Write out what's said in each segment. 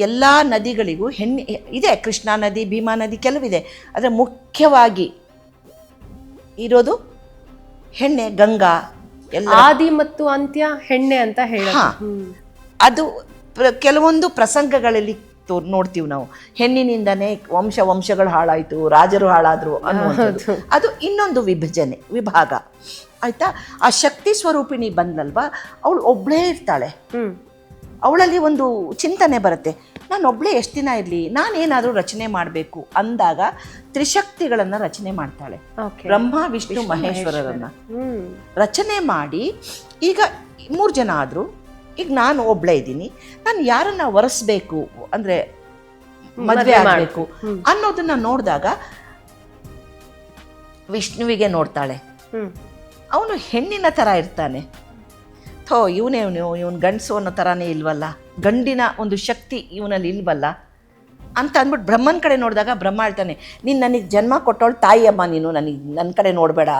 ಎಲ್ಲ ನದಿಗಳಿಗೂ ಹೆಣ್ಣು ಇದೆ, ಕೃಷ್ಣಾ ನದಿ, ಭೀಮಾ ನದಿ ಕೆಲವಿದೆ, ಆದರೆ ಮುಖ್ಯವಾಗಿ ಇರೋದು ಹೆಣ್ಣೆ, ಗಂಗಾ ಎಲ್ಲ. ಆದಿ ಮತ್ತು ಅಂತ್ಯ ಹೆಣ್ಣೆ ಅಂತ ಹೇಳಿ. ಅದು ಕೆಲವೊಂದು ಪ್ರಸಂಗಗಳಲ್ಲಿ ನೋಡ್ತೀವಿ ನಾವು, ಹೆಣ್ಣಿನಿಂದನೇ ವಂಶಗಳು ಹಾಳಾಯಿತು, ರಾಜರು ಹಾಳಾದ್ರು ಅನ್ನುವಂಥದ್ದು. ಅದು ಇನ್ನೊಂದು ವಿಭಾಗ ಆಯ್ತಾ. ಆ ಶಕ್ತಿ ಸ್ವರೂಪಿಣಿ ಬಂದಲ್ವಾ, ಅವಳು ಒಬ್ಳೇ ಇರ್ತಾಳೆ. ಅವಳಲ್ಲಿ ಒಂದು ಚಿಂತನೆ ಬರುತ್ತೆ, ನಾನು ಒಬ್ಳೇ ಎಷ್ಟು ದಿನ ಇರಲಿ, ನಾನೇನಾದರೂ ರಚನೆ ಮಾಡಬೇಕು ಅಂದಾಗ ತ್ರಿಶಕ್ತಿಗಳನ್ನು ರಚನೆ ಮಾಡ್ತಾಳೆ. ಬ್ರಹ್ಮ, ವಿಷ್ಣು, ಮಹೇಶ್ವರರನ್ನ ರಚನೆ ಮಾಡಿ, ಈಗ 3 ಜನ ಆದರು, ಈಗ ನಾನು ಒಬ್ಳೇ ಇದ್ದೀನಿ, ನಾನು ಯಾರನ್ನ ವರೆಸ್ಬೇಕು ಅಂದರೆ ಮದುವೆ ಆಗಬೇಕು ಅನ್ನೋದನ್ನ ನೋಡಿದಾಗ ವಿಷ್ಣುವಿಗೆ ನೋಡ್ತಾಳೆ. ಅವನು ಹೆಣ್ಣಿನ ಥರ ಇರ್ತಾನೆ, ಇವನು ಗಂಡಸು ಅನ್ನೋ ಥರನೇ ಇಲ್ವಲ್ಲ, ಗಂಡಿನ ಒಂದು ಶಕ್ತಿ ಇವನಲ್ಲಿ ಇಲ್ವಲ್ಲ ಅಂತ ಅಂದ್ಬಿಟ್ಟು ಬ್ರಹ್ಮನ ಕಡೆ ನೋಡಿದಾಗ ಬ್ರಹ್ಮ ಹೇಳ್ತಾನೆ, ನೀನು ನನಗೆ ಜನ್ಮ ಕೊಟ್ಟವಳು ತಾಯಿ ಅಮ್ಮ, ನೀನು ನನ್ನ ಕಡೆ ನೋಡಬೇಡ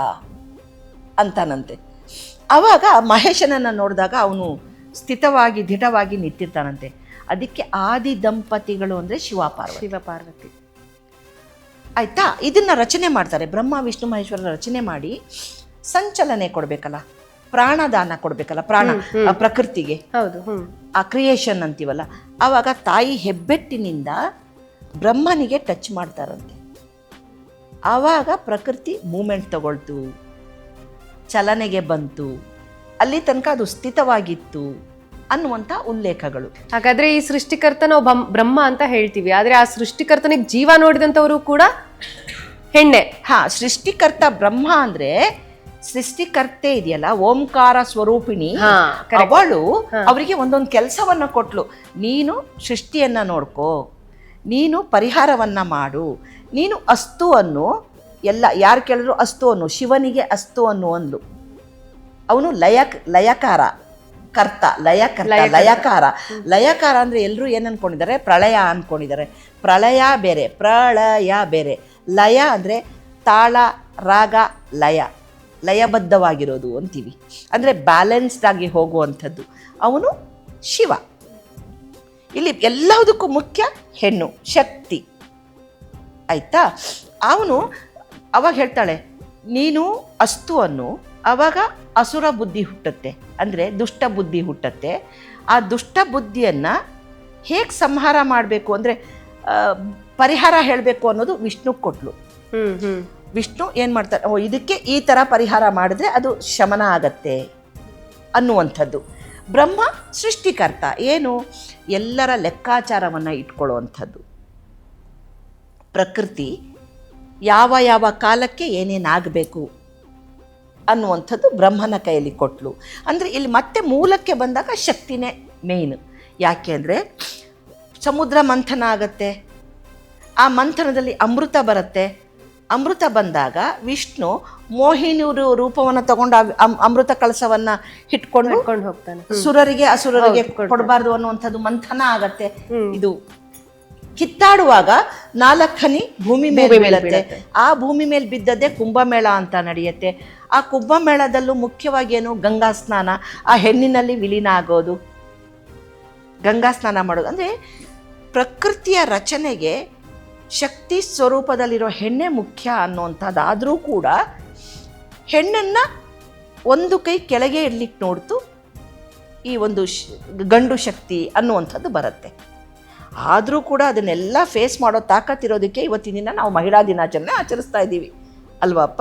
ಅಂತಾನಂತೆ. ಆವಾಗ ಮಹೇಶನನ್ನು ನೋಡಿದಾಗ ಅವನು ಸ್ಥಿತವಾಗಿ ದಿಢವಾಗಿ ನಿಂತಿರ್ತಾನಂತೆ. ಅದಕ್ಕೆ ಆದಿ ದಂಪತಿಗಳು ಅಂದರೆ ಶಿವಪಾರ್ವತಿ ಆಯಿತಾ. ಇದನ್ನು ರಚನೆ ಮಾಡ್ತಾರೆ, ಬ್ರಹ್ಮ ವಿಷ್ಣು ಮಹೇಶ್ವರರ ರಚನೆ ಮಾಡಿ ಸಂಚಲನೆ ಕೊಡಬೇಕಲ್ಲ, ಪ್ರಾಣದಾನ ಕೊಡಬೇಕಲ್ಲ, ಪ್ರಕೃತಿಗೆ, ಆ ಕ್ರಿಯೇಷನ್ ಅಂತೀವಲ್ಲ. ಆವಾಗ ತಾಯಿ ಹೆಬ್ಬೆಟ್ಟಿನಿಂದ ಬ್ರಹ್ಮನಿಗೆ ಟಚ್ ಮಾಡ್ತಾರಂತೆ. ಆವಾಗ ಪ್ರಕೃತಿ ಮೂಮೆಂಟ್ ತಗೊಳ್ತು, ಚಲನೆಗೆ ಬಂತು, ಅಲ್ಲಿ ತನಕ ಅದು ಸ್ಥಿತವಾಗಿತ್ತು ಅನ್ನುವಂಥ ಉಲ್ಲೇಖಗಳು. ಹಾಗಾದ್ರೆ ಈ ಸೃಷ್ಟಿಕರ್ತ ನಾವು ಬ್ರಹ್ಮ ಅಂತ ಹೇಳ್ತೀವಿ, ಆದ್ರೆ ಆ ಸೃಷ್ಟಿಕರ್ತನಿಗೆ ಜೀವ ನೋಡಿದಂಥವರು ಕೂಡ ಹೆಣ್ಣೆ. ಸೃಷ್ಟಿಕರ್ತ ಬ್ರಹ್ಮ ಅಂದ್ರೆ ಸೃಷ್ಟಿಕರ್ತೆ ಇದೆಯಲ್ಲ, ಓಂಕಾರ ಸ್ವರೂಪಿಣಿ, ಅವಳು ಅವರಿಗೆ ಒಂದೊಂದು ಕೆಲಸವನ್ನ ಕೊಟ್ಲು. ನೀನು ಸೃಷ್ಟಿಯನ್ನ ನೋಡ್ಕೋ, ನೀನು ಪರಿಹಾರವನ್ನ ಮಾಡು, ನೀನು ಅಸ್ತು ಅನ್ನು, ಎಲ್ಲ ಯಾರು ಕೇಳಿದ್ರು ಅಸ್ತು ಅನ್ನು, ಶಿವನಿಗೆ ಅಸ್ತು ಅನ್ನು ಅಂದ್ಲು. ಅವನು ಲಯಕಾರ ಲಯಕಾರ ಅಂದ್ರೆ ಎಲ್ಲರೂ ಏನು ಅನ್ಕೊಂಡಿದ್ದಾರೆ, ಪ್ರಳಯ ಅನ್ಕೊಂಡಿದ್ದಾರೆ. ಪ್ರಳಯ ಬೇರೆ, ಪ್ರಳಯ ಬೇರೆ. ಲಯ ಅಂದ್ರೆ ತಾಳ, ರಾಗ, ಲಯಬದ್ಧವಾಗಿರೋದು ಅಂತೀವಿ, ಅಂದರೆ ಬ್ಯಾಲೆನ್ಸ್ಡ್ ಆಗಿ ಹೋಗುವಂಥದ್ದು. ಅವನು ಶಿವ. ಇಲ್ಲಿ ಎಲ್ಲದಕ್ಕೂ ಮುಖ್ಯ ಹೆಣ್ಣು ಶಕ್ತಿ ಆಯ್ತಾ. ಅವನು ಅವಾಗ ಹೇಳ್ತಾಳೆ, ನೀನು ಅಸ್ತು ಅನ್ನು. ಆವಾಗ ಅಸುರ ಬುದ್ಧಿ ಹುಟ್ಟತ್ತೆ, ಅಂದರೆ ದುಷ್ಟ ಬುದ್ಧಿ ಹುಟ್ಟತ್ತೆ. ಆ ದುಷ್ಟ ಬುದ್ಧಿಯನ್ನು ಹೇಗೆ ಸಂಹಾರ ಮಾಡಬೇಕು ಅಂದರೆ ಪರಿಹಾರ ಹೇಳಬೇಕು ಅನ್ನೋದು ವಿಷ್ಣು ಕೊಟ್ಲು. ವಿಷ್ಣು ಏನು ಮಾಡ್ತಾರೆ, ಇದಕ್ಕೆ ಈ ಥರ ಪರಿಹಾರ ಮಾಡಿದ್ರೆ ಅದು ಶಮನ ಆಗತ್ತೆ ಅನ್ನುವಂಥದ್ದು. ಬ್ರಹ್ಮ ಸೃಷ್ಟಿಕರ್ತ, ಏನು ಎಲ್ಲರ ಲೆಕ್ಕಾಚಾರವನ್ನು ಇಟ್ಕೊಳ್ಳುವಂಥದ್ದು. ಪ್ರಕೃತಿ ಯಾವ ಯಾವ ಕಾಲಕ್ಕೆ ಏನೇನಾಗಬೇಕು ಅನ್ನುವಂಥದ್ದು ಬ್ರಹ್ಮನ ಕೈಯಲ್ಲಿ ಕೊಟ್ಲು. ಅಂದರೆ ಇಲ್ಲಿ ಮತ್ತೆ ಮೂಲಕ್ಕೆ ಬಂದಾಗ ಶಕ್ತಿನೇ ಮೇಯ್ನು. ಯಾಕೆ ಅಂದರೆ ಸಮುದ್ರ ಮಂಥನ ಆಗತ್ತೆ, ಆ ಮಂಥನದಲ್ಲಿ ಅಮೃತ ಬರುತ್ತೆ. ಅಮೃತ ಬಂದಾಗ ವಿಷ್ಣು ಮೋಹಿನಿ ರೂಪವನ್ನು ತಗೊಂಡು ಅಮೃತ ಕಳಸವನ್ನು ಇಟ್ಕೊಂಡು ಹೋಗ್ತಾನೆ. ಸುರರಿಗೆ ಅಸುರರಿಗೆ ಕೊಡಬಾರ್ದು ಅನ್ನುವಂಥದ್ದು ಮಂಥನ ಆಗತ್ತೆ. ಇದು ಕಿತ್ತಾಡುವಾಗ 4 ಹನಿ ಭೂಮಿ ಮೇಲೆ ಬೀಳುತ್ತೆ. ಆ ಭೂಮಿ ಮೇಲೆ ಬಿದ್ದದ್ದೇ ಕುಂಭಮೇಳ ಅಂತ ನಡೆಯುತ್ತೆ. ಆ ಕುಂಭಮೇಳದಲ್ಲೂ ಮುಖ್ಯವಾಗಿ ಏನು, ಗಂಗಾ ಸ್ನಾನ, ಆ ಹೆಣ್ಣಿನಲ್ಲಿ ವಿಲೀನ ಆಗೋದು, ಗಂಗಾ ಸ್ನಾನ ಮಾಡೋದು. ಅಂದರೆ ಪ್ರಕೃತಿಯ ರಚನೆಗೆ ಶಕ್ತಿ ಸ್ವರೂಪದಲ್ಲಿರೋ ಹೆಣ್ಣೆ ಮುಖ್ಯ ಅನ್ನುವಂಥದ್ದಾದರೂ ಕೂಡ ಹೆಣ್ಣನ್ನು ಒಂದು ಕೈ ಕೆಳಗೆ ಇಡ್ಲಿಕ್ಕೆ ನೋಡ್ತು ಈ ಒಂದು ಗಂಡು ಶಕ್ತಿ ಅನ್ನುವಂಥದ್ದು ಬರುತ್ತೆ. ಆದರೂ ಕೂಡ ಅದನ್ನೆಲ್ಲ ಫೇಸ್ ಮಾಡೋ ತಾಕತ್ತಿರೋದಕ್ಕೆ ಇವತ್ತಿನ ದಿನ ನಾವು ಮಹಿಳಾ ದಿನಾಚರಣೆ ಆಚರಿಸ್ತಾ ಇದ್ದೀವಿ ಅಲ್ವಪ್ಪ.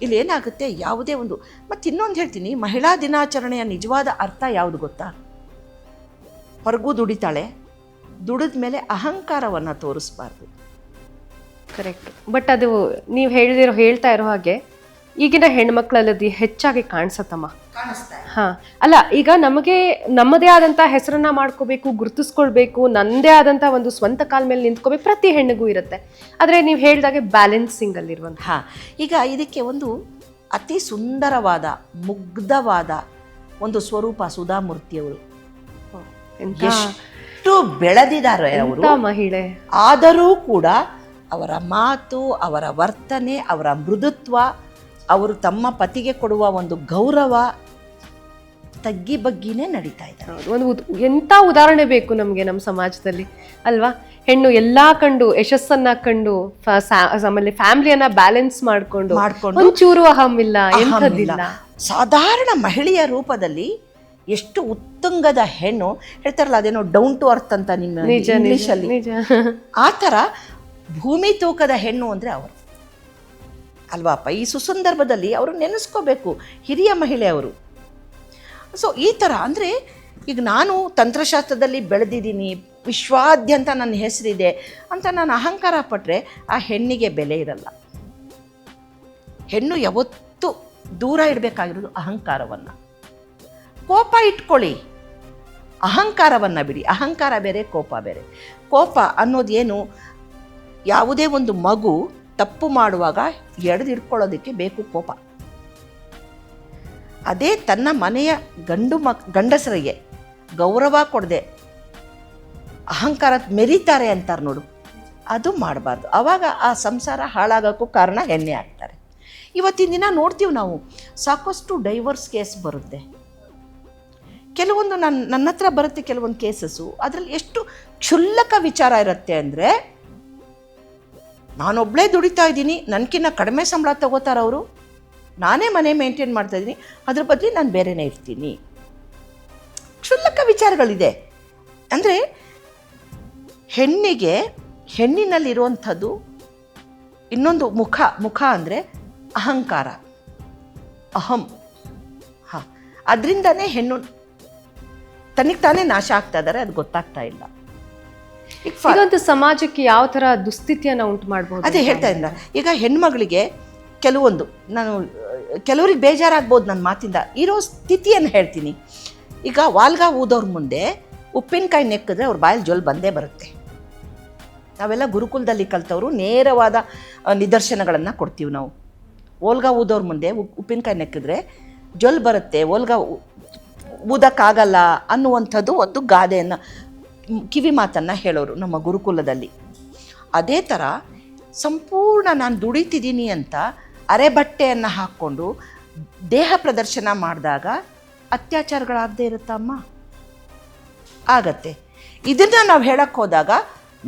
ಇಲ್ಲಿ ಏನಾಗುತ್ತೆ, ಯಾವುದೇ ಒಂದು, ಮತ್ತು ಇನ್ನೊಂದು ಹೇಳ್ತೀನಿ, ಮಹಿಳಾ ದಿನಾಚರಣೆಯ ನಿಜವಾದ ಅರ್ಥ ಯಾವುದು ಗೊತ್ತಾ? ಹೊರಗೂ ದುಡಿತಾಳೆ, ದುಡಿದ ಮೇಲೆ ಅಹಂಕಾರವನ್ನು ತೋರಿಸ್ಬಾರ್ದು. ಕರೆಕ್ಟ್. ಬಟ್ ಅದು ನೀವು ಹೇಳ್ತಾ ಇರೋ ಹಾಗೆ ಈಗಿನ ಹೆಣ್ಮಕ್ಳಲ್ಲಿ ಹೆಚ್ಚಾಗಿ ಕಾಣಿಸತ್ತಮ್ಮ. ಅಲ್ಲ, ಈಗ ನಮಗೆ ನಮ್ಮದೇ ಆದಂತ ಹೆಸರನ್ನ ಮಾಡ್ಕೋಬೇಕು, ಗುರುತಿಸ್ಕೊಳ್ಬೇಕು, ನಂದೇ ಆದಂತ ಒಂದು ಸ್ವಂತ ಕಾಲ ಮೇಲೆ ನಿಂತ್ಕೋಬೇಕು, ಪ್ರತಿ ಹೆಣ್ಣಿಗೂ ಇರುತ್ತೆ. ಆದ್ರೆ ನೀವು ಹೇಳಿದಾಗೆ ಬ್ಯಾಲೆನ್ಸಿಂಗ್ ಅಲ್ಲಿರುವಂತ. ಈಗ ಇದಕ್ಕೆ ಒಂದು ಅತಿ ಸುಂದರವಾದ ಮುಗ್ಧವಾದ ಒಂದು ಸ್ವರೂಪ ಸುಧಾಮೂರ್ತಿಯವರು. ಎಷ್ಟು ಬೆಳೆದಿದ್ದಾರೆ ಅವರು ಮಹಿಳೆ. ಆದರೂ ಕೂಡ ಅವರ ಮಾತು, ಅವರ ವರ್ತನೆ, ಅವರ ಮೃದುತ್ವ, ಅವರು ತಮ್ಮ ಪತಿಗೆ ಕೊಡುವ ಒಂದು ಗೌರವ, ತಗ್ಗಿ ಬಗ್ಗಿನೇ ನಡೀತಾ ಇದೆ. ಹೌದು. ಎಂಥ ಉದಾಹರಣೆ ಬೇಕು ನಮಗೆ ನಮ್ಮ ಸಮಾಜದಲ್ಲಿ ಅಲ್ವಾ? ಹೆಣ್ಣು ಎಲ್ಲಾ ಕಂಡು ಯಶಸ್ಸನ್ನ ಕಂಡು ಆಮೇಲೆ ಫ್ಯಾಮಿಲಿಯನ್ನ ಬ್ಯಾಲೆನ್ಸ್ ಮಾಡ್ಕೊಂಡು ಒಂಚೂರು ಅಹಮಿಲ್ಲ, ಎಂಥದ್ದಿಲ್ಲ. ಸಾಧಾರಣ ಮಹಿಳೆಯ ರೂಪದಲ್ಲಿ ಎಷ್ಟು ಉತ್ತುಂಗದ ಹೆಣ್ಣು, ಹೇಳ್ತಾರಲ್ಲ ಅದೇನೋ ಡೌನ್ ಟು ಅರ್ತ್ ಅಂತ ನಿಮ್ಮ ಇಂಗ್ಲಿಷಲ್ಲಿ, ಆ ಥರ ಭೂಮಿ ತೂಕದ ಹೆಣ್ಣು ಅಂದರೆ ಅವರು ಅಲ್ವಾಪ್ಪ. ಈ ಸುಸಂದರ್ಭದಲ್ಲಿ ಅವರು ನೆನೆಸ್ಕೋಬೇಕು, ಹಿರಿಯ ಮಹಿಳೆ ಅವರು. ಸೊ ಈ ಥರ ಅಂದರೆ ಈಗ ನಾನು ತಂತ್ರಶಾಸ್ತ್ರದಲ್ಲಿ ಬೆಳೆದಿದ್ದೀನಿ, ವಿಶ್ವಾದ್ಯಂತ ನನ್ನ ಹೆಸರಿದೆ ಅಂತ ನಾನು ಅಹಂಕಾರ ಪಟ್ಟರೆ ಆ ಹೆಣ್ಣಿಗೆ ಬೆಲೆ ಇರಲ್ಲ. ಹೆಣ್ಣು ಯಾವತ್ತೂ ದೂರ ಇಡಬೇಕಾಗಿರೋದು ಅಹಂಕಾರವನ್ನು. ಕೋಪ ಇಟ್ಕೊಳ್ಳಿ, ಅಹಂಕಾರವನ್ನು ಬಿಡಿ. ಅಹಂಕಾರ ಬೇರೆ, ಕೋಪ ಬೇರೆ. ಕೋಪ ಅನ್ನೋದೇನು, ಯಾವುದೇ ಒಂದು ಮಗು ತಪ್ಪು ಮಾಡುವಾಗ ಎಳೆದಿಡ್ಕೊಳ್ಳೋದಕ್ಕೆ ಬೇಕು ಕೋಪ. ಅದೇ ತನ್ನ ಮನೆಯ ಗಂಡಸರಿಗೆ ಗೌರವ ಕೊಡದೆ ಅಹಂಕಾರ ಮೆರೀತಾರೆ ಅಂತಾರೆ ನೋಡು, ಅದು ಮಾಡಬಾರ್ದು. ಆವಾಗ ಆ ಸಂಸಾರ ಹಾಳಾಗೋಕ್ಕೂ ಕಾರಣ ಹೆಣ್ಣೆ ಆಗ್ತಾರೆ. ಇವತ್ತಿನ ದಿನ ನೋಡ್ತೀವಿ ನಾವು, ಸಾಕಷ್ಟು ಡೈವರ್ಸ್ ಕೇಸ್ ಬರುತ್ತೆ. ಕೆಲವೊಂದು ನನ್ನ ಹತ್ರ ಬರುತ್ತೆ ಕೆಲವೊಂದು ಕೇಸಸ್ಸು, ಅದರಲ್ಲಿ ಎಷ್ಟು ಕ್ಷುಲ್ಲಕ ವಿಚಾರ ಇರುತ್ತೆ ಅಂದರೆ, ನಾನೊಬ್ಬಳೇ ದುಡಿತಾ ಇದ್ದೀನಿ, ನನಗಿನ್ನ ಕಡಿಮೆ ಸಂಬಳ ತಗೋತಾರವರು, ನಾನೇ ಮನೆ ಮೇಂಟೈನ್ ಮಾಡ್ತಾ ಇದ್ದೀನಿ, ಅದ್ರ ಬದಲು ನಾನು ಬೇರೆನೇ ಇರ್ತೀನಿ. ಕ್ಷುಲ್ಲಕ ವಿಚಾರಗಳಿದೆ. ಅಂದರೆ ಹೆಣ್ಣಿನಲ್ಲಿರುವಂಥದ್ದು ಇನ್ನೊಂದು ಮುಖ ಅಂದರೆ ಅಹಂಕಾರ, ಅಹಂ. ಅದರಿಂದನೇ ಹೆಣ್ಣು ತನಗೆ ತಾನೇ ನಾಶ ಆಗ್ತಾ ಇದ್ದಾರೆ, ಅದು ಗೊತ್ತಾಗ್ತಾ ಇಲ್ಲ. ಇದೊಂದು ಸಮಾಜಕ್ಕೆ ಯಾವ ಥರ ದುಸ್ಥಿತಿಯನ್ನು ಉಂಟು ಮಾಡ್ಬೋದು? ಅದೇ ಹೇಳ್ತಾ ಇಲ್ಲ. ಈಗ ಹೆಣ್ಮಗಳಿಗೆ ಕೆಲವ್ರಿಗೆ ಬೇಜಾರಾಗ್ಬೋದು ನನ್ನ ಮಾತಿಂದ, ಇರೋ ಸ್ಥಿತಿಯನ್ನು ಹೇಳ್ತೀನಿ. ಈಗ ವಾಲ್ಗ ಊದೋರ್ ಮುಂದೆ ಉಪ್ಪಿನಕಾಯಿ ನೆಕ್ಕಿದ್ರೆ ಅವ್ರ ಬಾಯಲ್ಲಿ ಜೊಲ್ ಬಂದೇ ಬರುತ್ತೆ. ನಾವೆಲ್ಲ ಗುರುಕುಲದಲ್ಲಿ ಕಲ್ತವರು ನೇರವಾದ ನಿದರ್ಶನಗಳನ್ನು ಕೊಡ್ತೀವಿ ನಾವು. ಓಲ್ಗ ಊದೋರ್ ಮುಂದೆ ಉಪ್ಪಿನಕಾಯಿ ನೆಕ್ಕಿದ್ರೆ ಜೊಲ್ ಬರುತ್ತೆ, ಓಲ್ಗ ಊದಕ್ಕಾಗಲ್ಲ ಅನ್ನುವಂಥದ್ದು ಒಂದು ಗಾದೆಯನ್ನು, ಕಿವಿ ಮಾತನ್ನು ಹೇಳೋರು ನಮ್ಮ ಗುರುಕುಲದಲ್ಲಿ. ಅದೇ ಥರ ಸಂಪೂರ್ಣ ನಾನು ದುಡಿತಿದ್ದೀನಿ ಅಂತ ಅರೆ ಬಟ್ಟೆಯನ್ನು ಹಾಕ್ಕೊಂಡು ದೇಹ ಪ್ರದರ್ಶನ ಮಾಡಿದಾಗ ಅತ್ಯಾಚಾರಗಳಾಗದೇ ಇರುತ್ತಮ್ಮ, ಆಗತ್ತೆ. ಇದನ್ನು ನಾವು ಹೇಳಕ್ಕೆ ಹೋದಾಗ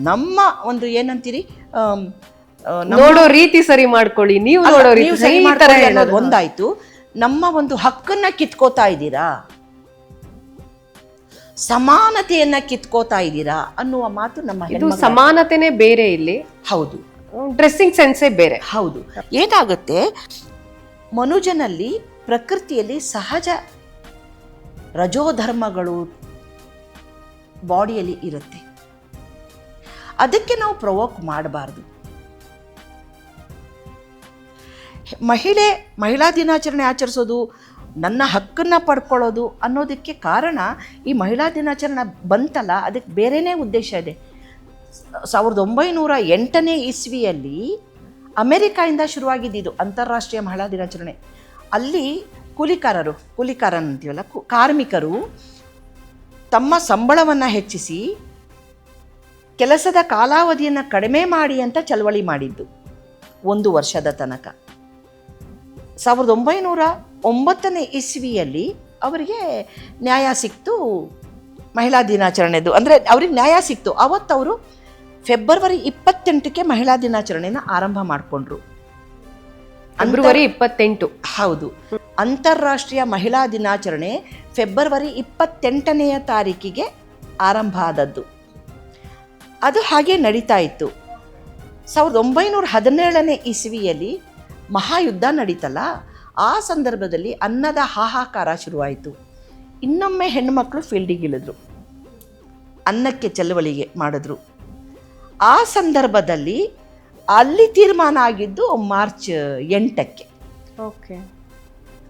ನಮ್ಮ ಒಂದು ಏನಂತೀರಿ, ನೋಡೋ ರೀತಿ ಸರಿ ಮಾಡ್ಕೊಳ್ಳಿ, ನೀವು ನೋಡೋ ರೀತಿ ಸರಿ ಮಾಡ್ಕೊಳ್ಳಿ ಅನ್ನೋದು ಒಂದಾಯ್ತು. ನಮ್ಮ ಒಂದು ಹಕ್ಕನ್ನು ಕಿತ್ಕೋತಾ ಇದ್ದೀರಾ, ಸಮಾನತೆಯನ್ನ ಕಿತ್ಕೋತಾ ಇದ್ದೀರಾ ಅನ್ನುವ ಮಾತು ನಮ್ಮ ಇದು ಸಮಾನತೆನೇ ಬೇರೆ ಇಲ್ಲಿ. ಹೌದು, ಡ್ರೆಸ್ಸಿಂಗ್ ಸೆನ್ಸೇ ಬೇರೆ. ಹೌದು. ಏನಾಗುತ್ತೆ, ಮನುಜನಲ್ಲಿ ಪ್ರಕೃತಿಯಲ್ಲಿ ಸಹಜ ರಜೋಧರ್ಮಗಳು ಬಾಡಿಯಲ್ಲಿ ಇರುತ್ತೆ. ಅದಕ್ಕೆ ನಾವು ಪ್ರವೋಕ್ ಮಾಡಬಾರ್ದು. ಮಹಿಳಾ ದಿನಾಚರಣೆ ಆಚರಿಸೋದು, ನನ್ನ ಹಕ್ಕನ್ನು ಪಡ್ಕೊಳ್ಳೋದು ಅನ್ನೋದಕ್ಕೆ ಕಾರಣ ಈ ಮಹಿಳಾ ದಿನಾಚರಣೆ ಬಂತಲ್ಲ, ಅದಕ್ಕೆ ಬೇರೆಯೇ ಉದ್ದೇಶ ಇದೆ. 1908ನೇ ಇಸ್ವಿಯಲ್ಲಿ ಅಮೆರಿಕಾಯಿಂದ ಶುರುವಾಗಿದ್ದು ಅಂತಾರಾಷ್ಟ್ರೀಯ ಮಹಿಳಾ ದಿನಾಚರಣೆ. ಅಲ್ಲಿ ಕೂಲಿಕಾರರಂತೀವಲ್ಲ, ಕಾರ್ಮಿಕರು ತಮ್ಮ ಸಂಬಳವನ್ನು ಹೆಚ್ಚಿಸಿ ಕೆಲಸದ ಕಾಲಾವಧಿಯನ್ನು ಕಡಿಮೆ ಮಾಡಿ ಅಂತ ಚಳವಳಿ ಮಾಡಿದ್ದು 1 ವರ್ಷದ ತನಕ. 1909ನೇ ಇಸ್ವಿಯಲ್ಲಿ ಅವರಿಗೆ ನ್ಯಾಯ ಸಿಕ್ತು, ಮಹಿಳಾ ದಿನಾಚರಣೆದು. ಅಂದರೆ ಅವ್ರಿಗೆ ನ್ಯಾಯ ಸಿಕ್ತು. ಅವತ್ತವರು ಫೆಬ್ರವರಿ 28ಕ್ಕೆ ಮಹಿಳಾ ದಿನಾಚರಣೆನ ಆರಂಭ ಮಾಡಿಕೊಂಡ್ರು. ಫೆಬ್ರವರಿ 28. ಹೌದು. ಅಂತಾರಾಷ್ಟ್ರೀಯ ಮಹಿಳಾ ದಿನಾಚರಣೆ ಫೆಬ್ರವರಿ 28ನೇ ತಾರೀಕಿಗೆ ಆರಂಭ ಆದದ್ದು. ಅದು ಹಾಗೆ ನಡೀತಾ ಇತ್ತು. 1917ನೇ ಇಸ್ವಿಯಲ್ಲಿ ಮಹಾಯುದ್ಧ ನಡೀತಲ್ಲ, ಆ ಸಂದರ್ಭದಲ್ಲಿ ಅನ್ನದ ಹಾಹಾಕಾರ ಶುರುವಾಯಿತು. ಇನ್ನೊಮ್ಮೆ ಹೆಣ್ಣುಮಕ್ಕಳು ಫೀಲ್ಡಿಗಿಳಿದ್ರು, ಅನ್ನಕ್ಕೆ ಚಳವಳಿಗೆ ಮಾಡಿದ್ರು. ಆ ಸಂದರ್ಭದಲ್ಲಿ ಅಲ್ಲಿ ತೀರ್ಮಾನ ಆಗಿದ್ದು ಮಾರ್ಚ್ 8ಕ್ಕೆ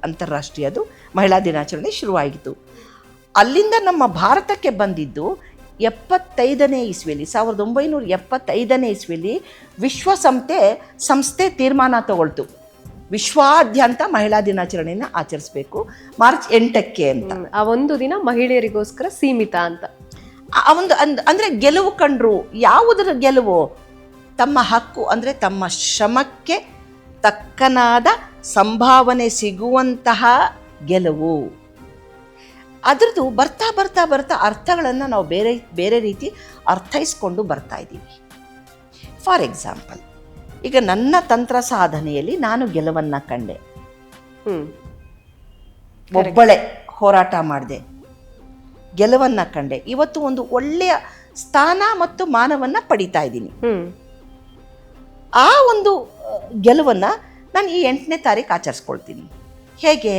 ಅಂತಾರಾಷ್ಟ್ರೀಯದು ಮಹಿಳಾ ದಿನಾಚರಣೆ ಶುರುವಾಗಿತ್ತು. ಅಲ್ಲಿಂದ ನಮ್ಮ ಭಾರತಕ್ಕೆ ಬಂದಿದ್ದು 75ನೇ ಇಸ್ವಿಯಲ್ಲಿ, 1975ನೇ ಇಸ್ವಿಯಲ್ಲಿ ಸಂಸ್ಥೆ ತೀರ್ಮಾನ ತಗೊಳ್ತು, ವಿಶ್ವಾದ್ಯಂತ ಮಹಿಳಾ ದಿನಾಚರಣೆಯನ್ನು ಆಚರಿಸಬೇಕು ಮಾರ್ಚ್ 8ಕ್ಕೆ ಅಂತ. ಆ ಒಂದು ದಿನ ಮಹಿಳೆಯರಿಗೋಸ್ಕರ ಸೀಮಿತ ಅಂತ. ಆ ಒಂದು ಅಂದರೆ ಗೆಲುವು ಕಂಡ್ರು. ಯಾವುದರ ಗೆಲುವು? ತಮ್ಮ ಹಕ್ಕು, ಅಂದರೆ ತಮ್ಮ ಶ್ರಮಕ್ಕೆ ತಕ್ಕನಾದ ಸಂಭಾವನೆ ಸಿಗುವಂತಹ ಗೆಲುವು. ಅದ್ರದ್ದು ಬರ್ತಾ ಬರ್ತಾ ಬರ್ತಾ ಅರ್ಥಗಳನ್ನು ನಾವು ಬೇರೆ ಬೇರೆ ರೀತಿ ಅರ್ಥೈಸ್ಕೊಂಡು ಬರ್ತಾ ಇದ್ದೀವಿ. ಫಾರ್ ಎಕ್ಸಾಂಪಲ್, ಈಗ ನನ್ನ ತಂತ್ರ ಸಾಧನೆಯಲ್ಲಿ ನಾನು ಗೆಲುವನ್ನು ಕಂಡೆ, ಒಬ್ಬಳೆ ಹೋರಾಟ ಮಾಡಿದೆ, ಗೆಲುವನ್ನು ಕಂಡೆ, ಇವತ್ತು ಒಂದು ಒಳ್ಳೆಯ ಸ್ಥಾನ ಮತ್ತು ಮಾನವನ್ನು ಪಡಿತಾ ಇದ್ದೀನಿ. ಆ ಒಂದು ಗೆಲುವನ್ನು ನಾನು ಈ 8ನೇ ತಾರೀಕು ಆಚರಿಸ್ಕೊಳ್ತೀನಿ. ಹೇಗೆ?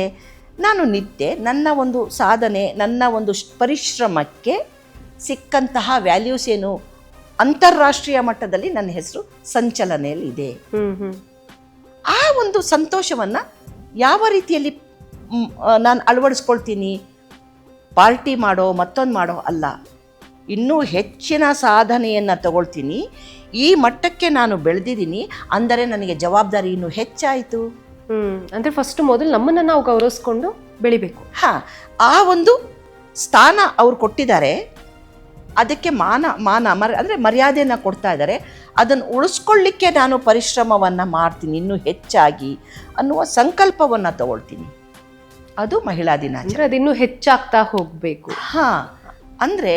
ನಾನು ನಿತ್ಯ ನನ್ನ ಒಂದು ಸಾಧನೆ, ನನ್ನ ಒಂದು ಪರಿಶ್ರಮಕ್ಕೆ ಸಿಕ್ಕಂತಹ ವ್ಯಾಲ್ಯೂಸ್ ಏನು, ಅಂತಾರಾಷ್ಟ್ರೀಯ ಮಟ್ಟದಲ್ಲಿ ನನ್ನ ಹೆಸರು ಸಂಚಲನೆಯಲ್ಲಿ ಇದೆ. ಆ ಒಂದು ಸಂತೋಷವನ್ನು ಯಾವ ರೀತಿಯಲ್ಲಿ ನಾನು ಅಳವಡಿಸ್ಕೊಳ್ತೀನಿ? ಪಾರ್ಟಿ ಮಾಡೋ, ಮತ್ತೊಂದು ಮಾಡೋ ಅಲ್ಲ, ಇನ್ನೂ ಹೆಚ್ಚಿನ ಸಾಧನೆಯನ್ನು ತಗೊಳ್ತೀನಿ. ಈ ಮಟ್ಟಕ್ಕೆ ನಾನು ಬೆಳೆದಿದ್ದೀನಿ ಅಂದರೆ ನನಗೆ ಜವಾಬ್ದಾರಿ ಇನ್ನೂ ಹೆಚ್ಚಾಯಿತು. ಅಂದರೆ ಫಸ್ಟ್ ಮೊದಲು ನಮ್ಮನ್ನು ನಾವು ಗೌರವಿಸ್ಕೊಂಡು ಬೆಳಿಬೇಕು. ಆ ಒಂದು ಸ್ಥಾನ ಅವ್ರು ಕೊಟ್ಟಿದ್ದಾರೆ, ಅದಕ್ಕೆ ಅಂದರೆ ಮರ್ಯಾದೆಯನ್ನು ಕೊಡ್ತಾ ಇದ್ದಾರೆ. ಅದನ್ನು ಉಳಿಸ್ಕೊಳ್ಳಿಕ್ಕೆ ನಾನು ಪರಿಶ್ರಮವನ್ನು ಮಾಡ್ತೀನಿ ಇನ್ನೂ ಹೆಚ್ಚಾಗಿ ಅನ್ನುವ ಸಂಕಲ್ಪವನ್ನು ತಗೊಳ್ತೀನಿ. ಅದು ಮಹಿಳಾ ದಿನಾಚರಣೆ. ಅದಿನ್ನೂ ಹೆಚ್ಚಾಗ್ತಾ ಹೋಗಬೇಕು. ಅಂದರೆ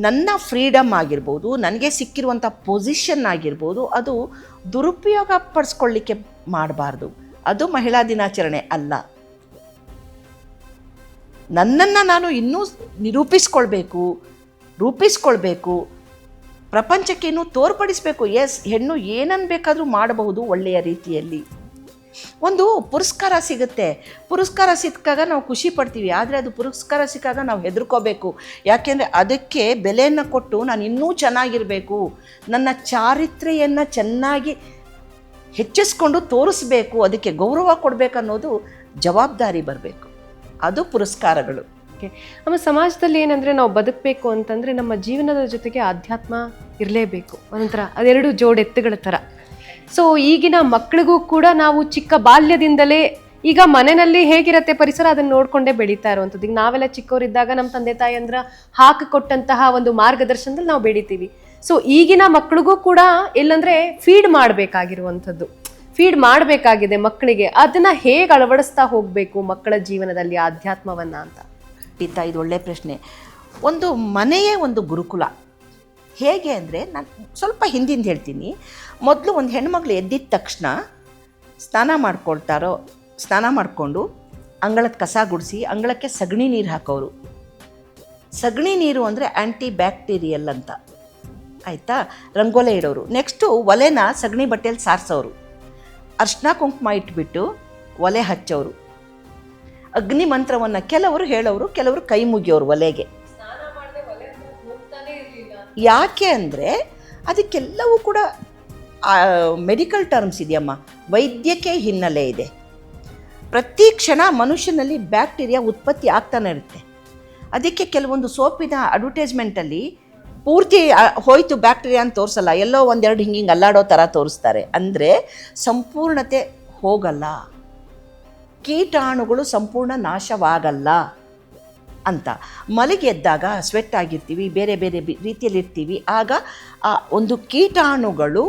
ನನ್ನ ಫ್ರೀಡಮ್ ಆಗಿರ್ಬೋದು, ನನಗೆ ಸಿಕ್ಕಿರುವಂಥ ಪೊಸಿಷನ್ ಆಗಿರ್ಬೋದು, ಅದು ದುರುಪಯೋಗ ಪಡಿಸ್ಕೊಳ್ಳಿಕ್ಕೆ ಮಾಡಬಾರ್ದು. ಅದು ಮಹಿಳಾ ದಿನಾಚರಣೆ ಅಲ್ಲ. ನನ್ನನ್ನು ನಾನು ಇನ್ನೂ ರೂಪಿಸ್ಕೊಳ್ಬೇಕು, ಪ್ರಪಂಚಕ್ಕೆ ಇನ್ನೂ ತೋರ್ಪಡಿಸಬೇಕು. ಎಸ್, ಹೆಣ್ಣು ಏನನ್ನು ಬೇಕಾದರೂ ಮಾಡಬಹುದು ಒಳ್ಳೆಯ ರೀತಿಯಲ್ಲಿ. ಒಂದು ಪುರಸ್ಕಾರ ಸಿಗುತ್ತೆ, ಪುರಸ್ಕಾರ ಸಿಕ್ಕಾಗ ನಾವು ಖುಷಿ ಪಡ್ತೀವಿ, ಆದರೆ ಅದು ಪುರಸ್ಕಾರ ಸಿಕ್ಕಾಗ ನಾವು ಹೆದರ್ಕೋಬೇಕು. ಯಾಕೆಂದರೆ ಅದಕ್ಕೆ ಬೆಲೆಯನ್ನು ಕೊಟ್ಟು ನಾನು ಇನ್ನೂ ಚೆನ್ನಾಗಿರಬೇಕು, ನನ್ನ ಚಾರಿತ್ರ್ಯವನ್ನು ಚೆನ್ನಾಗಿ ಹೆಚ್ಚಿಸ್ಕೊಂಡು ತೋರಿಸ್ಬೇಕು, ಅದಕ್ಕೆ ಗೌರವ ಕೊಡಬೇಕನ್ನೋದು ಜವಾಬ್ದಾರಿ ಬರಬೇಕು. ಅದು ಪುರಸ್ಕಾರಗಳು. ನಮ್ಮ ಸಮಾಜದಲ್ಲಿ ಏನಂದರೆ ನಾವು ಬದುಕಬೇಕು ಅಂತಂದರೆ ನಮ್ಮ ಜೀವನದ ಜೊತೆಗೆ ಆಧ್ಯಾತ್ಮ ಇರಲೇಬೇಕು. ಒಂಥರ ಅದೆರಡು ಜೋಡೆತ್ತುಗಳ ಥರ. ಸೊ ಈಗಿನ ಮಕ್ಕಳಿಗೂ ಕೂಡ ನಾವು ಚಿಕ್ಕ ಬಾಲ್ಯದಿಂದಲೇ, ಈಗ ಮನೆಯಲ್ಲಿ ಹೇಗಿರುತ್ತೆ ಪರಿಸರ ಅದನ್ನು ನೋಡಿಕೊಂಡೇ ಬೆಳೀತಾ ಇರುವಂಥದ್ದು. ಈಗ ನಾವೆಲ್ಲ ಚಿಕ್ಕವರಿದ್ದಾಗ ನಮ್ಮ ತಂದೆ ತಾಯಿ ಹಾಕಿಕೊಟ್ಟಂತಹ ಒಂದು ಮಾರ್ಗದರ್ಶನದಲ್ಲಿ ನಾವು ಬೆಳಿತೀವಿ. ಸೊ ಈಗಿನ ಮಕ್ಕಳಿಗೂ ಕೂಡ ಎಲ್ಲಂದರೆ ಫೀಡ್ ಮಾಡಬೇಕಾಗಿದೆ ಮಕ್ಕಳಿಗೆ. ಅದನ್ನು ಹೇಗೆ ಅಳವಡಿಸ್ತಾ ಹೋಗಬೇಕು ಮಕ್ಕಳ ಜೀವನದಲ್ಲಿ ಆಧ್ಯಾತ್ಮವನ್ನು ಅಂತ? ಇದು ಒಳ್ಳೆಯ ಪ್ರಶ್ನೆ. ಒಂದು ಮನೆಯೇ ಒಂದು ಗುರುಕುಲ. ಹೇಗೆ ಅಂದರೆ, ನಾನು ಸ್ವಲ್ಪ ಹಿಂದಿಂದ ಹೇಳ್ತೀನಿ. ಮೊದಲು ಒಂದು ಹೆಣ್ಮಗಳು ಎದ್ದಿದ ತಕ್ಷಣ ಸ್ನಾನ ಮಾಡಿಕೊಂಡು ಅಂಗಳದ ಕಸ ಗುಡಿಸಿ ಅಂಗಳಕ್ಕೆ ಸಗಣಿ ನೀರು ಹಾಕೋರು. ಸಗಣಿ ನೀರು ಅಂದರೆ ಆ್ಯಂಟಿ ಬ್ಯಾಕ್ಟೀರಿಯಲ್ ಅಂತ, ಆಯಿತಾ? ರಂಗೋಲೆ ಇಡೋರು. ನೆಕ್ಸ್ಟು ಒಲೆನ ಸಗಣಿ ಬಟ್ಟೆಯಲ್ಲಿ ಸಾರಿಸೋರು. ಅರ್ಶಿನ ಕುಂಕುಮ ಇಟ್ಬಿಟ್ಟು ಒಲೆ ಹಚ್ಚೋರು. ಅಗ್ನಿ ಮಂತ್ರವನ್ನು ಕೆಲವರು ಹೇಳೋರು, ಕೆಲವರು ಕೈ ಮುಗಿಯೋರು ಒಲೆಗೆ. ಯಾಕೆ ಅಂದರೆ ಅದಕ್ಕೆಲ್ಲವೂ ಕೂಡ ಮೆಡಿಕಲ್ ಟರ್ಮ್ಸ್ ಇದೆಯಮ್ಮ, ವೈದ್ಯಕೀಯ ಹಿನ್ನೆಲೆ ಇದೆ. ಪ್ರತಿ ಕ್ಷಣ ಮನುಷ್ಯನಲ್ಲಿ ಬ್ಯಾಕ್ಟೀರಿಯಾ ಉತ್ಪತ್ತಿ ಆಗ್ತಾನೆ ಇರುತ್ತೆ. ಅದಕ್ಕೆ ಕೆಲವೊಂದು ಸೋಪಿನ ಅಡ್ವರ್ಟೈಸ್ಮೆಂಟಲ್ಲಿ ಪೂರ್ತಿ ಹೋಯ್ತು ಬ್ಯಾಕ್ಟೀರಿಯಾ ಅಂತ ತೋರಿಸಲ್ಲ, ಎಲ್ಲೋ ಒಂದೆರಡು ಹಿಂಗೆ ಅಲ್ಲಾಡೋ ಥರ ತೋರಿಸ್ತಾರೆ. ಅಂದರೆ ಸಂಪೂರ್ಣತೆ ಹೋಗಲ್ಲ, ಕೀಟಾಣುಗಳು ಸಂಪೂರ್ಣ ನಾಶವಾಗಲ್ಲ ಅಂತ. ಮಲಗಿ ಎದ್ದಾಗ ಸ್ವೆಟ್ ಆಗಿರ್ತೀವಿ, ಬೇರೆ ಬೇರೆ ರೀತಿಯಲ್ಲಿರ್ತೀವಿ. ಆಗ ಆ ಒಂದು ಕೀಟಾಣುಗಳು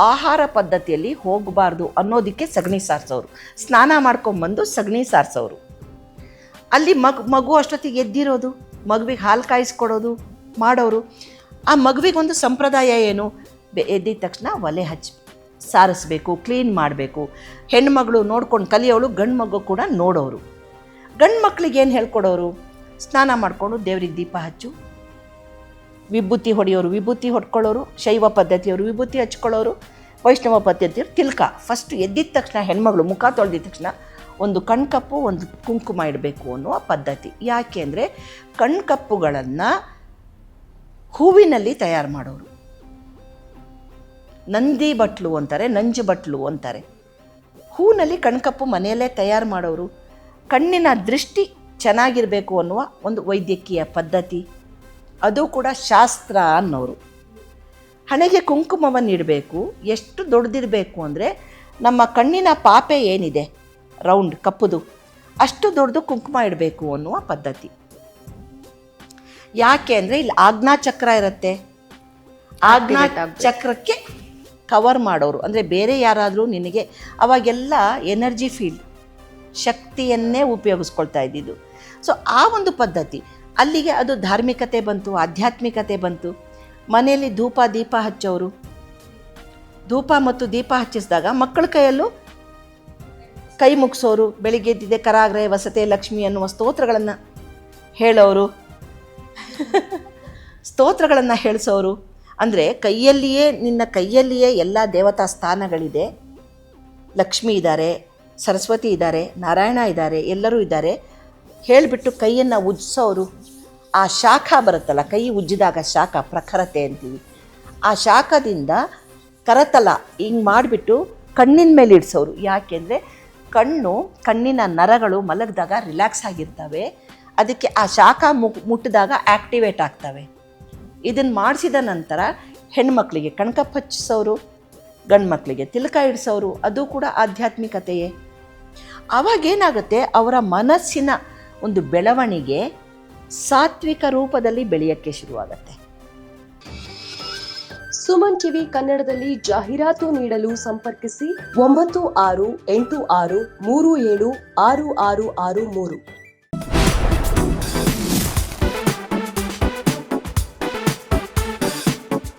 ಆಹಾರ ಪದ್ಧತಿಯಲ್ಲಿ ಹೋಗಬಾರ್ದು ಅನ್ನೋದಕ್ಕೆ ಸಗಣಿ ಸಾರಿಸೋರು. ಸ್ನಾನ ಮಾಡ್ಕೊಂಬಂದು ಸಗಣಿ ಸಾರಿಸೋರು. ಅಲ್ಲಿ ಮಗು ಅಷ್ಟೊತ್ತಿಗೆ ಎದ್ದಿರೋದು, ಮಗುವಿಗೆ ಹಾಲು ಕಾಯಿಸ್ಕೊಡೋದು ಮಾಡೋರು. ಆ ಮಗುವಿಗೊಂದು ಸಂಪ್ರದಾಯ ಏನು, ಎದ್ದಿದ ತಕ್ಷಣ ಒಲೆ ಹಚ್ಚಿ ಸಾರಿಸ್ಬೇಕು, ಕ್ಲೀನ್ ಮಾಡಬೇಕು. ಹೆಣ್ಮಗಳು ನೋಡ್ಕೊಂಡು ಕಲಿಯೋಳು, ಗಂಡು ಮಗು ಕೂಡ ನೋಡೋರು. ಗಂಡು ಮಕ್ಕಳಿಗೆ ಏನು ಹೇಳ್ಕೊಡೋರು? ಸ್ನಾನ ಮಾಡಿಕೊಂಡು ದೇವ್ರಿಗೆ ದೀಪ ಹಚ್ಚು, ವಿಭೂತಿ ಹೊಡೆಯೋರು, ವಿಭೂತಿ ಹೊಡ್ಕೊಳ್ಳೋರು. ಶೈವ ಪದ್ಧತಿಯವರು ವಿಭೂತಿ ಹಚ್ಕೊಳ್ಳೋರು, ವೈಷ್ಣವ ಪದ್ಧತಿಯವರು ತಿಲಕ. ಫಸ್ಟ್ ಎದ್ದಿದ ತಕ್ಷಣ ಹೆಣ್ಮಗಳು ಮುಖ ತೊಳೆದಿದ ತಕ್ಷಣ ಒಂದು ಕಣ್ಕಪ್ಪು, ಒಂದು ಕುಂಕುಮ ಇಡಬೇಕು ಅನ್ನುವ ಪದ್ಧತಿ. ಯಾಕೆ ಅಂದರೆ ಕಣ್ಕಪ್ಪುಗಳನ್ನು ಹೂವಿನಲ್ಲಿ ತಯಾರು ಮಾಡೋರು. ನಂದಿ ಬಟ್ಲು ಅಂತಾರೆ, ನಂಜು ಬಟ್ಲು ಅಂತಾರೆ. ಹೂವಿನಲ್ಲಿ ಕಣ್ಕಪ್ಪು ಮನೆಯಲ್ಲೇ ತಯಾರು ಮಾಡೋರು. ಕಣ್ಣಿನ ದೃಷ್ಟಿ ಚೆನ್ನಾಗಿರಬೇಕು ಅನ್ನುವ ಒಂದು ವೈದ್ಯಕೀಯ ಪದ್ಧತಿ, ಅದು ಕೂಡ ಶಾಸ್ತ್ರ ಅನ್ನೋರು. ಹಣೆಗೆ ಕುಂಕುಮವನ್ನು ಇಡಬೇಕು. ಎಷ್ಟು ದೊಡ್ಡದಿರಬೇಕು ಅಂದರೆ ನಮ್ಮ ಕಣ್ಣಿನ ಪಾಪೆ ಏನಿದೆ ರೌಂಡ್ ಕಪ್ಪುದು, ಅಷ್ಟು ದೊಡ್ಡದು ಕುಂಕುಮ ಇಡಬೇಕು ಅನ್ನುವ ಪದ್ಧತಿ. ಯಾಕೆ ಅಂದರೆ ಇಲ್ಲಿ ಆಜ್ಞಾಚಕ್ರ ಇರುತ್ತೆ, ಆಜ್ಞಾಚಕ್ರಕ್ಕೆ ಕವರ್ ಮಾಡೋರು. ಅಂದರೆ ಬೇರೆ ಯಾರಾದರೂ ನಿನಗೆ ಅವಾಗೆಲ್ಲ ಎನರ್ಜಿ ಫೀಲ್ಡ್ ಶಕ್ತಿಯನ್ನೇ ಉಪಯೋಗಿಸ್ಕೊಳ್ತಾ ಇದ್ದಿದ್ದು. ಸೊ ಆ ಒಂದು ಪದ್ಧತಿ ಅಲ್ಲಿಗೆ ಅದು ಧಾರ್ಮಿಕತೆ ಬಂತು, ಆಧ್ಯಾತ್ಮಿಕತೆ ಬಂತು. ಮನೆಯಲ್ಲಿ ಧೂಪ ದೀಪ ಹಚ್ಚೋರು, ಧೂಪ ಮತ್ತು ದೀಪ ಹಚ್ಚಿಸಿದಾಗ ಮಕ್ಕಳ ಕೈಯಲ್ಲೂ ಕೈ ಮುಗಿಸೋರು, ಬೆಳಿಗ್ಗೆ ಎದ್ದಿದೆ ಕರಾಗ್ರೆ ವಸತೆ ಲಕ್ಷ್ಮಿ ಅನ್ನುವ ಸ್ತೋತ್ರಗಳನ್ನು ಹೇಳೋರು, ಸ್ತೋತ್ರಗಳನ್ನು ಹೇಳಿಸೋರು. ಅಂದರೆ ನಿನ್ನ ಕೈಯಲ್ಲಿಯೇ ಎಲ್ಲ ದೇವತಾ ಸ್ಥಾನಗಳಿದೆ, ಲಕ್ಷ್ಮಿ ಇದ್ದಾರೆ, ಸರಸ್ವತಿ ಇದ್ದಾರೆ, ನಾರಾಯಣ ಇದ್ದಾರೆ, ಎಲ್ಲರೂ ಇದ್ದಾರೆ ಹೇಳಿಬಿಟ್ಟು ಕೈಯನ್ನು ಉಜ್ಜಿಸೋರು. ಆ ಶಾಖ ಬರುತ್ತಲ್ಲ, ಕೈ ಉಜ್ಜಿದಾಗ ಶಾಖ, ಪ್ರಖರತೆ ಅಂತೀವಿ, ಆ ಶಾಖದಿಂದ ಕರತಲ ಹಿಂಗೆ ಮಾಡಿಬಿಟ್ಟು ಕಣ್ಣಿನ ಮೇಲೆ ಇಡಿಸೋರು. ಯಾಕೆಂದರೆ ಕಣ್ಣಿನ ನರಗಳು ಮಲಗಿದಾಗ ರಿಲ್ಯಾಕ್ಸ್ ಆಗಿರ್ತವೆ, ಅದಕ್ಕೆ ಆ ಶಾಖ ಮುಟ್ಟಿದಾಗ ಆ್ಯಕ್ಟಿವೇಟ್ ಆಗ್ತವೆ. ಇದನ್ನು ಮಾಡಿಸಿದ ನಂತರ ಹೆಣ್ಮಕ್ಳಿಗೆ ಕಣ್ಕಪ್ಪು ಹಚ್ಚಿಸೋರು, ಗಂಡು ಮಕ್ಕಳಿಗೆ ತಿಲಕ ಇಡಿಸೋರು, ಅದು ಕೂಡ ಆಧ್ಯಾತ್ಮಿಕತೆಯೇ. ಆವಾಗೇನಾಗುತ್ತೆ, ಅವರ ಮನಸ್ಸಿನ ಒಂದು ಬೆಳವಣಿಗೆ ಸಾತ್ವಿಕ ರೂಪದಲ್ಲಿ ಬೆಳೆಯೋಕ್ಕೆ ಶುರುವಾಗುತ್ತೆ. ಸುಮನ್ ಟಿವಿ ಕನ್ನಡದಲ್ಲಿ ಜಾಹೀರಾತು ನೀಡಲು ಸಂಪರ್ಕಿಸಿ 9686376663.